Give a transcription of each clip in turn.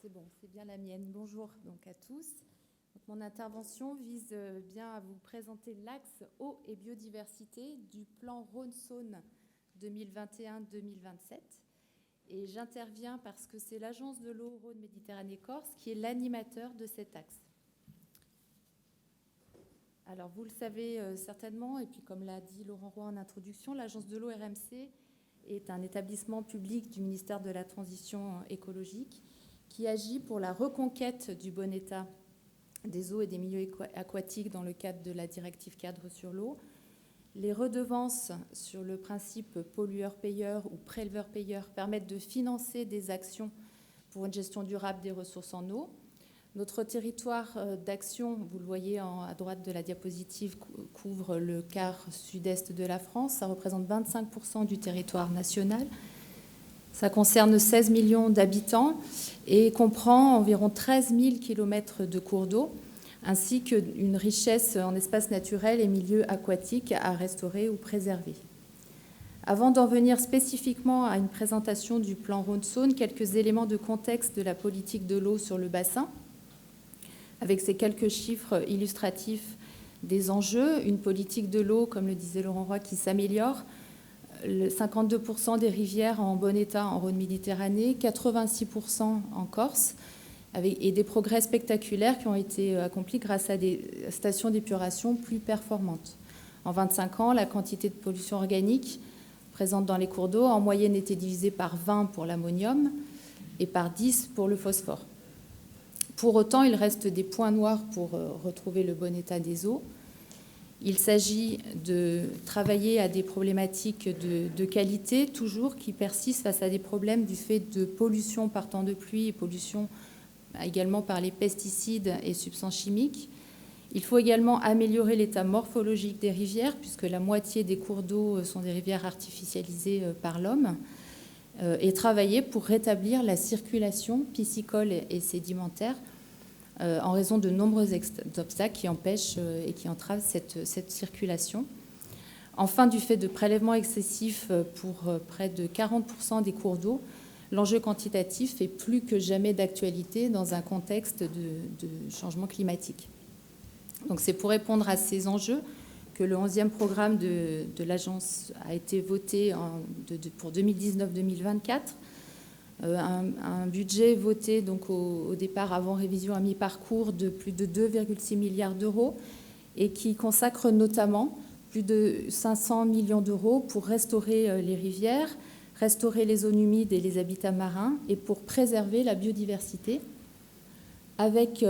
C'est bon, c'est bien la mienne. Bonjour donc à tous. Donc, mon intervention vise bien à vous présenter l'axe eau et biodiversité du plan Rhône-Saône 2021-2027. Et j'interviens parce que c'est l'Agence de l'eau Rhône-Méditerranée-Corse qui est l'animateur de cet axe. Alors vous le savez certainement, et puis comme l'a dit Laurent Roy en introduction, l'Agence de l'eau RMC est un établissement public du ministère de la Transition écologique qui agit pour la reconquête du bon état des eaux et des milieux aquatiques dans le cadre de la directive cadre sur l'eau. Les redevances sur le principe pollueur-payeur ou préleveur-payeur permettent de financer des actions pour une gestion durable des ressources en eau. Notre territoire d'action, vous le voyez à droite de la diapositive, couvre le quart sud-est de la France. Ça représente 25% du territoire national. Ça concerne 16 millions d'habitants et comprend environ 13 000 km de cours d'eau, ainsi qu'une richesse en espaces naturels et milieux aquatiques à restaurer ou préserver. Avant d'en venir spécifiquement à une présentation du plan Rhône-Saône, quelques éléments de contexte de la politique de l'eau sur le bassin, avec ces quelques chiffres illustratifs des enjeux. Une politique de l'eau, comme le disait Laurent Roy, qui s'améliore. 52% des rivières en bon état en Rhône-Méditerranée, 86% en Corse, et des progrès spectaculaires qui ont été accomplis grâce à des stations d'épuration plus performantes. En 25 ans, la quantité de pollution organique présente dans les cours d'eau en moyenne était divisée par 20 pour l'ammonium et par 10 pour le phosphore. Pour autant, il reste des points noirs pour retrouver le bon état des eaux. Il s'agit de travailler à des problématiques de qualité, toujours, qui persistent face à des problèmes du fait de pollution par temps de pluie et pollution également par les pesticides et substances chimiques. Il faut également améliorer l'état morphologique des rivières, puisque la moitié des cours d'eau sont des rivières artificialisées par l'homme, et travailler pour rétablir la circulation piscicole et sédimentaire en raison de nombreux obstacles qui empêchent et qui entravent cette circulation. Enfin, du fait de prélèvements excessifs pour près de 40% des cours d'eau, l'enjeu quantitatif est plus que jamais d'actualité dans un contexte de changement climatique. Donc c'est pour répondre à ces enjeux que le 11e programme de l'agence a été voté pour 2019-2024. Un budget voté donc au départ avant révision à mi-parcours de plus de 2,6 milliards d'euros et qui consacre notamment plus de 500 millions d'euros pour restaurer les rivières, restaurer les zones humides et les habitats marins et pour préserver la biodiversité avec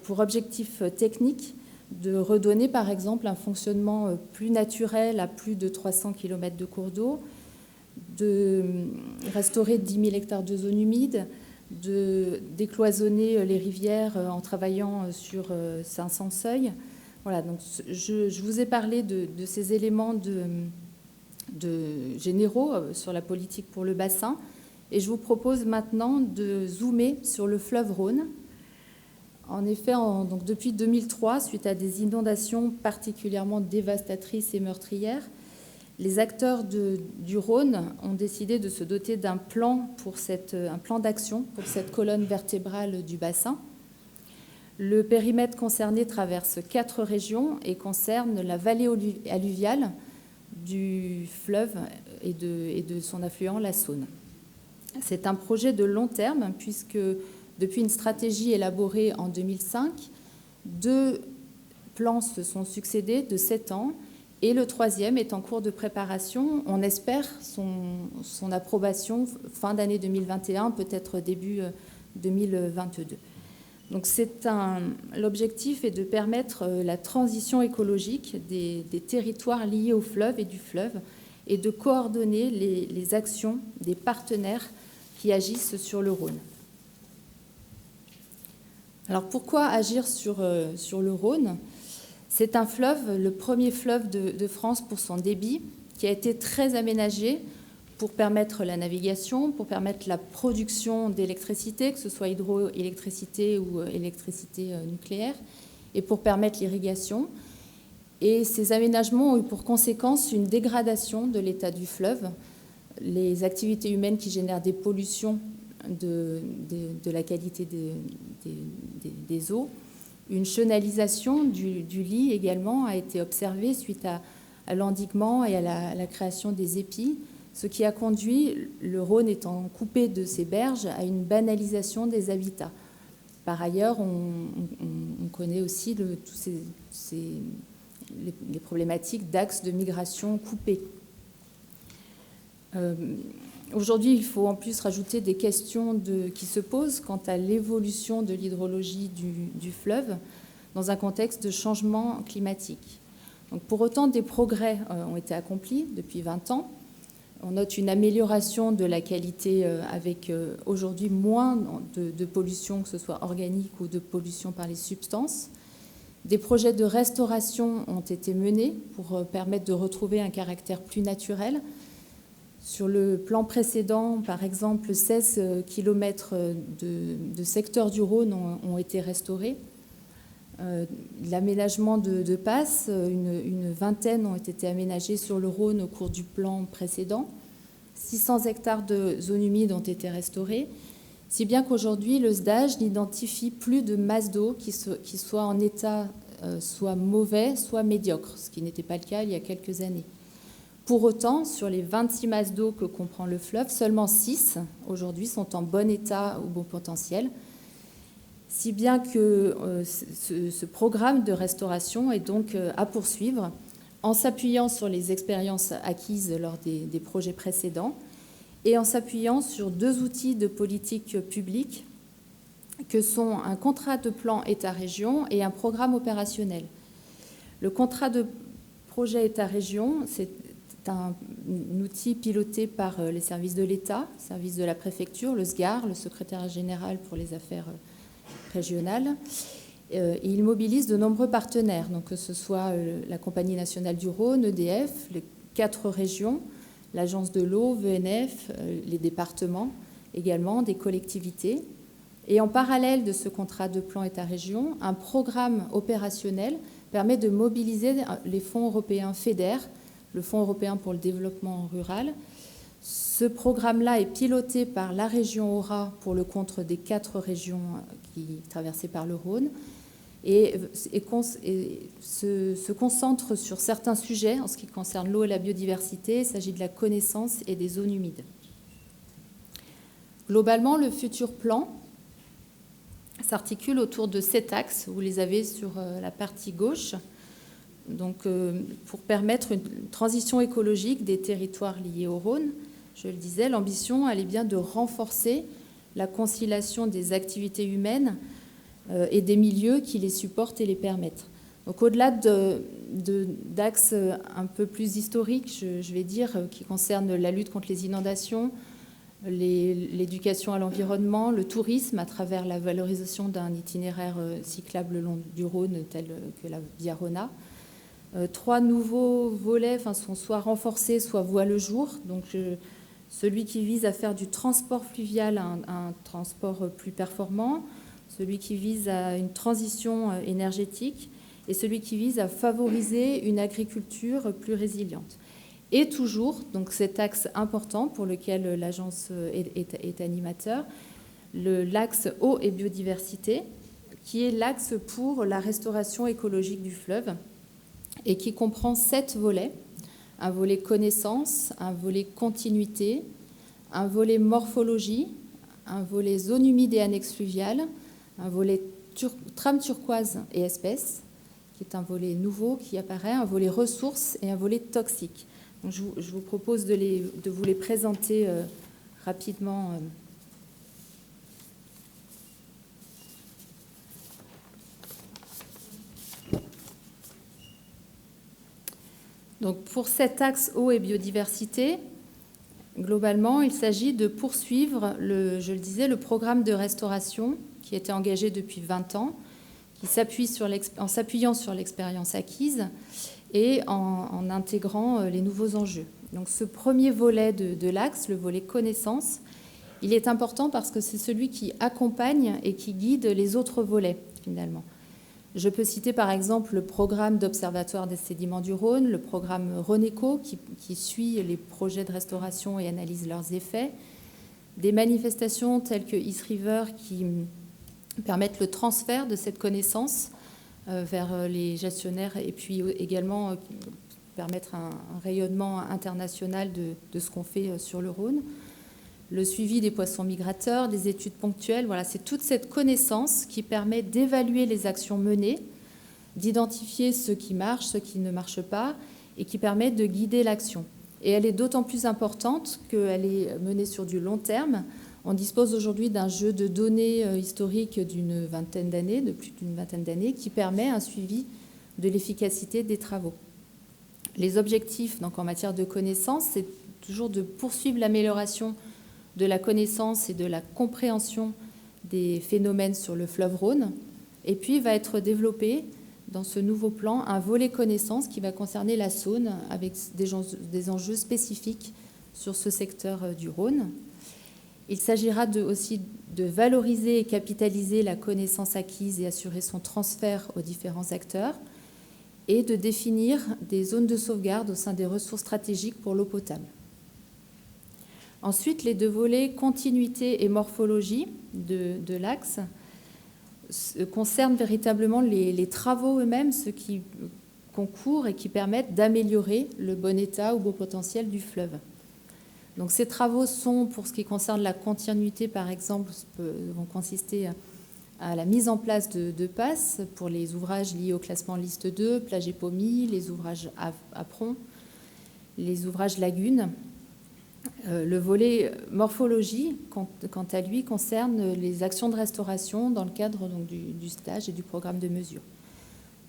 pour objectif technique de redonner par exemple un fonctionnement plus naturel à plus de 300 km de cours d'eau, de restaurer 10 000 hectares de zones humides, de décloisonner les rivières en travaillant sur 500 seuils. Voilà, donc je vous ai parlé de ces éléments généraux sur la politique pour le bassin et je vous propose maintenant de zoomer sur le fleuve Rhône. En effet, donc depuis 2003, suite à des inondations particulièrement dévastatrices et meurtrières, les acteurs du Rhône ont décidé de se doter d'un plan d'action pour cette colonne vertébrale du bassin. Le périmètre concerné traverse 4 régions et concerne la vallée alluviale du fleuve et de son affluent, la Saône. C'est un projet de long terme puisque depuis une stratégie élaborée en 2005, 2 plans se sont succédés de 7 ans et le 3e est en cours de préparation. On espère son approbation fin d'année 2021, peut-être début 2022. Donc l'objectif est de permettre la transition écologique des territoires liés au fleuve et du fleuve et de coordonner les actions des partenaires qui agissent sur le Rhône. Alors pourquoi agir sur le Rhône ? C'est un fleuve, le premier fleuve de France pour son débit, qui a été très aménagé pour permettre la navigation, pour permettre la production d'électricité, que ce soit hydroélectricité ou électricité nucléaire, et pour permettre l'irrigation. Et ces aménagements ont eu pour conséquence une dégradation de l'état du fleuve. Les activités humaines qui génèrent des pollutions de la qualité des eaux. Une chenalisation du lit également a été observée suite à l'endiguement et à la création des épis, ce qui a conduit, le Rhône étant coupé de ses berges, à une banalisation des habitats. Par ailleurs, on connaît aussi les problématiques d'axes de migration coupés. Aujourd'hui, il faut en plus rajouter des questions qui se posent quant à l'évolution de l'hydrologie du fleuve dans un contexte de changement climatique. Donc, pour autant, des progrès ont été accomplis depuis 20 ans. On note une amélioration de la qualité avec aujourd'hui moins de pollution, que ce soit organique ou de pollution par les substances. Des projets de restauration ont été menés pour permettre de retrouver un caractère plus naturel. Sur le plan précédent, par exemple, 16 km de secteurs du Rhône ont été restaurés. L'aménagement de passes, une vingtaine ont été aménagés sur le Rhône au cours du plan précédent. 600 hectares de zones humides ont été restaurés, si bien qu'aujourd'hui, le SDAGE n'identifie plus de masse d'eau qui soit en état soit mauvais, soit médiocre, ce qui n'était pas le cas il y a quelques années. Pour autant, sur les 26 masses d'eau que comprend le fleuve, seulement 6 aujourd'hui sont en bon état ou bon potentiel, si bien que ce programme de restauration est donc à poursuivre en s'appuyant sur les expériences acquises lors des projets précédents et en s'appuyant sur 2 outils de politique publique que sont un contrat de plan État-région et un programme opérationnel. Le contrat de projet État-région, c'est un outil piloté par les services de l'État, services de la préfecture, le SGAR, le secrétariat général pour les affaires régionales. Et il mobilise de nombreux partenaires, donc que ce soit la Compagnie nationale du Rhône, EDF, les 4 régions, l'Agence de l'eau, VNF, les départements également, des collectivités. Et en parallèle de ce contrat de plan État-région, un programme opérationnel permet de mobiliser les fonds européens FEDER, le Fonds européen pour le développement rural. Ce programme-là est piloté par la région Aura pour le compte des 4 régions traversées par le Rhône et se concentre sur certains sujets en ce qui concerne l'eau et la biodiversité. Il s'agit de la connaissance et des zones humides. Globalement, le futur plan s'articule autour de 7 axes. Vous les avez sur la partie gauche. Donc, pour permettre une transition écologique des territoires liés au Rhône, je le disais, l'ambition, elle est bien de renforcer la conciliation des activités humaines et des milieux qui les supportent et les permettent. Donc, au-delà d'axes un peu plus historiques, je vais dire, qui concernent la lutte contre les inondations, l'éducation à l'environnement, le tourisme à travers la valorisation d'un itinéraire cyclable le long du Rhône tel que la Via Rhôna. 3 nouveaux volets sont soit renforcés, soit voient le jour. Donc, celui qui vise à faire du transport fluvial un transport plus performant, celui qui vise à une transition énergétique et celui qui vise à favoriser une agriculture plus résiliente. Et toujours, donc cet axe important pour lequel l'agence est animateur, l'axe eau et biodiversité, qui est l'axe pour la restauration écologique du fleuve et qui comprend 7 volets. Un volet connaissance, un volet continuité, un volet morphologie, un volet zone humide et annexe fluviale, un volet trame turquoise et espèces, qui est un volet nouveau qui apparaît, un volet ressources et un volet toxique. Donc je vous propose de vous les présenter rapidement. Donc pour cet axe eau et biodiversité, globalement, il s'agit de poursuivre, je le disais, le programme de restauration qui était engagé depuis 20 ans, qui s'appuie en s'appuyant sur l'expérience acquise et en intégrant les nouveaux enjeux. Donc ce premier volet de l'axe, le volet connaissance, il est important parce que c'est celui qui accompagne et qui guide les autres volets, finalement. Je peux citer par exemple le programme d'observatoire des sédiments du Rhône, le programme RENECO qui suit les projets de restauration et analyse leurs effets, des manifestations telles que East River qui permettent le transfert de cette connaissance vers les gestionnaires et puis également permettre un rayonnement international de ce qu'on fait sur le Rhône. Le suivi des poissons migrateurs, des études ponctuelles, voilà, c'est toute cette connaissance qui permet d'évaluer les actions menées, d'identifier ce qui marche, ce qui ne marche pas, et qui permet de guider l'action. Et elle est d'autant plus importante qu'elle est menée sur du long terme. On dispose aujourd'hui d'un jeu de données historiques d'une vingtaine d'années, de plus d'une vingtaine d'années, qui permet un suivi de l'efficacité des travaux. Les objectifs donc, en matière de connaissance, c'est toujours de poursuivre l'amélioration de la connaissance et de la compréhension des phénomènes sur le fleuve Rhône. Et puis va être développé dans ce nouveau plan un volet connaissance qui va concerner la Saône avec des enjeux spécifiques sur ce secteur du Rhône. Il s'agira aussi de valoriser et capitaliser la connaissance acquise et assurer son transfert aux différents acteurs et de définir des zones de sauvegarde au sein des ressources stratégiques pour l'eau potable. Ensuite, les deux volets continuité et morphologie de l'axe concernent véritablement les travaux eux-mêmes, ceux qui concourent et qui permettent d'améliorer le bon état ou beau potentiel du fleuve. Donc, ces travaux sont, pour ce qui concerne la continuité, par exemple, vont consister à la mise en place de passes pour les ouvrages liés au classement liste 2, plage et pommiers, les ouvrages apron, les ouvrages lagunes. Le volet morphologie, quant à lui, concerne les actions de restauration dans le cadre donc, du stage et du programme de mesure.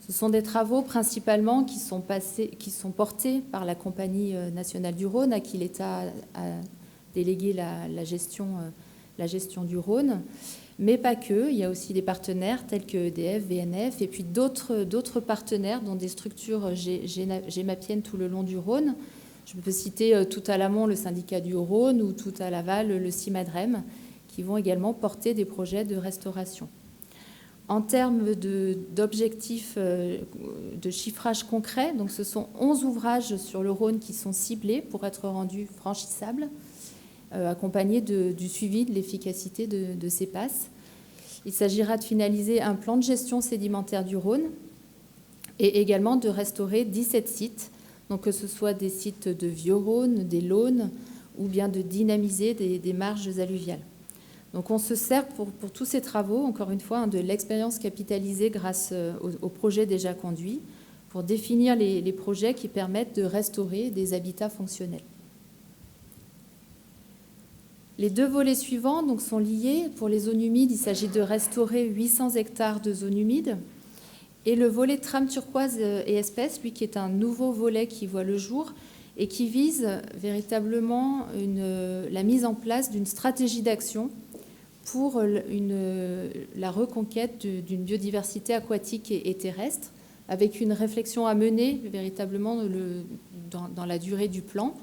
Ce sont des travaux principalement qui sont portés par la Compagnie nationale du Rhône, à qui l'État a délégué la gestion du Rhône, mais pas que. Il y a aussi des partenaires tels que EDF, VNF, et puis d'autres partenaires, dont des structures gémapiennes tout le long du Rhône. Je peux citer tout à l'amont le syndicat du Rhône ou tout à l'aval le CIMADREM, qui vont également porter des projets de restauration. En termes d'objectifs de chiffrage concret, donc ce sont 11 ouvrages sur le Rhône qui sont ciblés pour être rendus franchissables, accompagnés du suivi de l'efficacité de ces passes. Il s'agira de finaliser un plan de gestion sédimentaire du Rhône et également de restaurer 17 sites, donc que ce soit des sites de vieux Rhône, des Launes, ou bien de dynamiser des marges alluviales. Donc on se sert pour tous ces travaux, encore une fois, de l'expérience capitalisée grâce aux projets déjà conduits, pour définir les projets qui permettent de restaurer des habitats fonctionnels. Les deux volets suivants donc, sont liés. Pour les zones humides, il s'agit de restaurer 800 hectares de zones humides. Et le volet trame turquoise et espèces, lui qui est un nouveau volet qui voit le jour et qui vise véritablement la mise en place d'une stratégie d'action pour la reconquête d'une biodiversité aquatique et terrestre, avec une réflexion à mener véritablement dans la durée du plan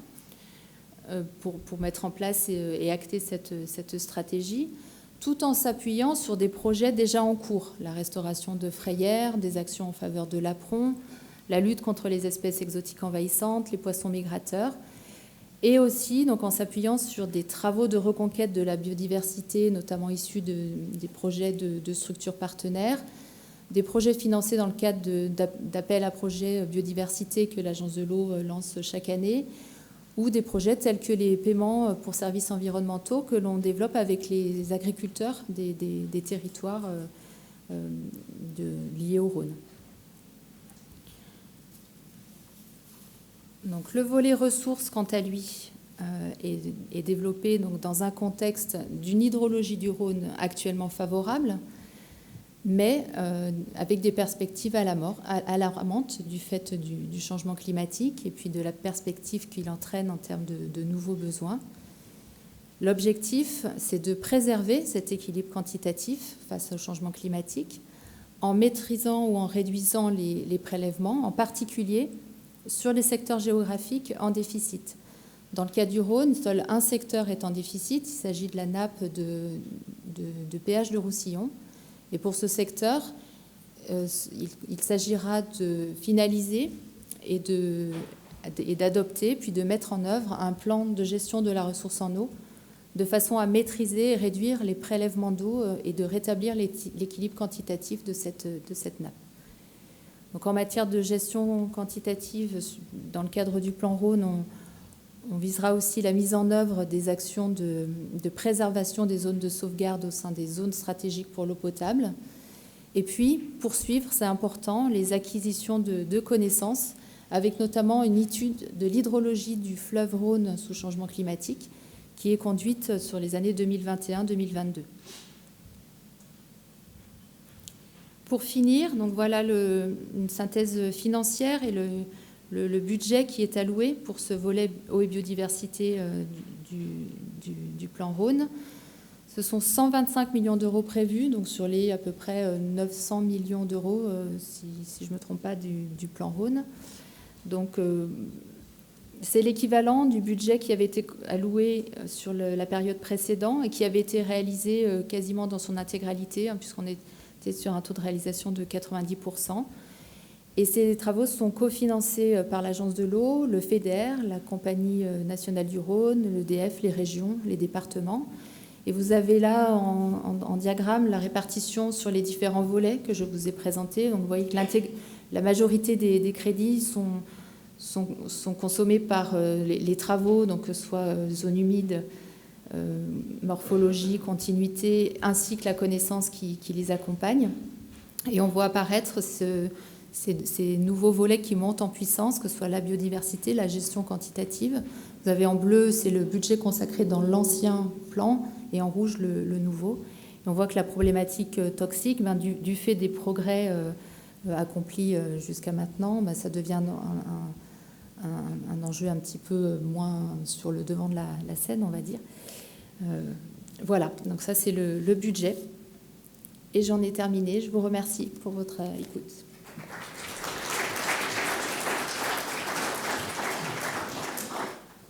pour mettre en place et acter cette stratégie, tout en s'appuyant sur des projets déjà en cours, la restauration de frayères, des actions en faveur de l'apron, la lutte contre les espèces exotiques envahissantes, les poissons migrateurs, et aussi donc, en s'appuyant sur des travaux de reconquête de la biodiversité, notamment issus des projets de structures partenaires, des projets financés dans le cadre d'appels à projets biodiversité que l'Agence de l'eau lance chaque année, ou des projets tels que les paiements pour services environnementaux que l'on développe avec les agriculteurs des territoires liés au Rhône. Donc, le volet ressources, quant à lui, est développé donc, dans un contexte d'une hydrologie du Rhône actuellement favorable, mais avec des perspectives alarmantes du fait du changement climatique et puis de la perspective qu'il entraîne en termes de nouveaux besoins. L'objectif, c'est de préserver cet équilibre quantitatif face au changement climatique en maîtrisant ou en réduisant les prélèvements, en particulier sur les secteurs géographiques en déficit. Dans le cas du Rhône, seul un secteur est en déficit, il s'agit de la nappe de péage de Roussillon. Et pour ce secteur, il s'agira de finaliser et d'adopter, puis de mettre en œuvre un plan de gestion de la ressource en eau de façon à maîtriser et réduire les prélèvements d'eau et de rétablir l'équilibre quantitatif de cette nappe. Donc en matière de gestion quantitative, dans le cadre du plan Rhône, on visera aussi la mise en œuvre des actions de préservation des zones de sauvegarde au sein des zones stratégiques pour l'eau potable. Et puis, poursuivre, c'est important, les acquisitions de connaissances, avec notamment une étude de l'hydrologie du fleuve Rhône sous changement climatique, qui est conduite sur les années 2021-2022. Pour finir, donc voilà une synthèse financière et le budget qui est alloué pour ce volet eau et biodiversité du plan Rhône. Ce sont 125 millions d'euros prévus, donc sur les à peu près 900 millions d'euros, si je ne me trompe pas, du plan Rhône. Donc, c'est l'équivalent du budget qui avait été alloué sur la période précédente et qui avait été réalisé quasiment dans son intégralité, puisqu'on était sur un taux de réalisation de 90%. Et ces travaux sont cofinancés par l'Agence de l'eau, le FEDER, la Compagnie nationale du Rhône, l'EDF, les régions, les départements. Et vous avez là en diagramme la répartition sur les différents volets que je vous ai présentés. Donc vous voyez que la majorité des crédits sont consommés par les travaux, donc que ce soit zone humide, morphologie, continuité, ainsi que la connaissance qui les accompagne. Et on voit apparaître ces nouveaux volets qui montent en puissance, que ce soit la biodiversité, la gestion quantitative. Vous avez en bleu, c'est le budget consacré dans l'ancien plan, et en rouge, le nouveau. Et on voit que la problématique toxique, du fait des progrès accomplis jusqu'à maintenant, ça devient un enjeu un petit peu moins sur le devant de la scène, on va dire. Voilà, donc ça c'est le budget. Et j'en ai terminé. Je vous remercie pour votre écoute.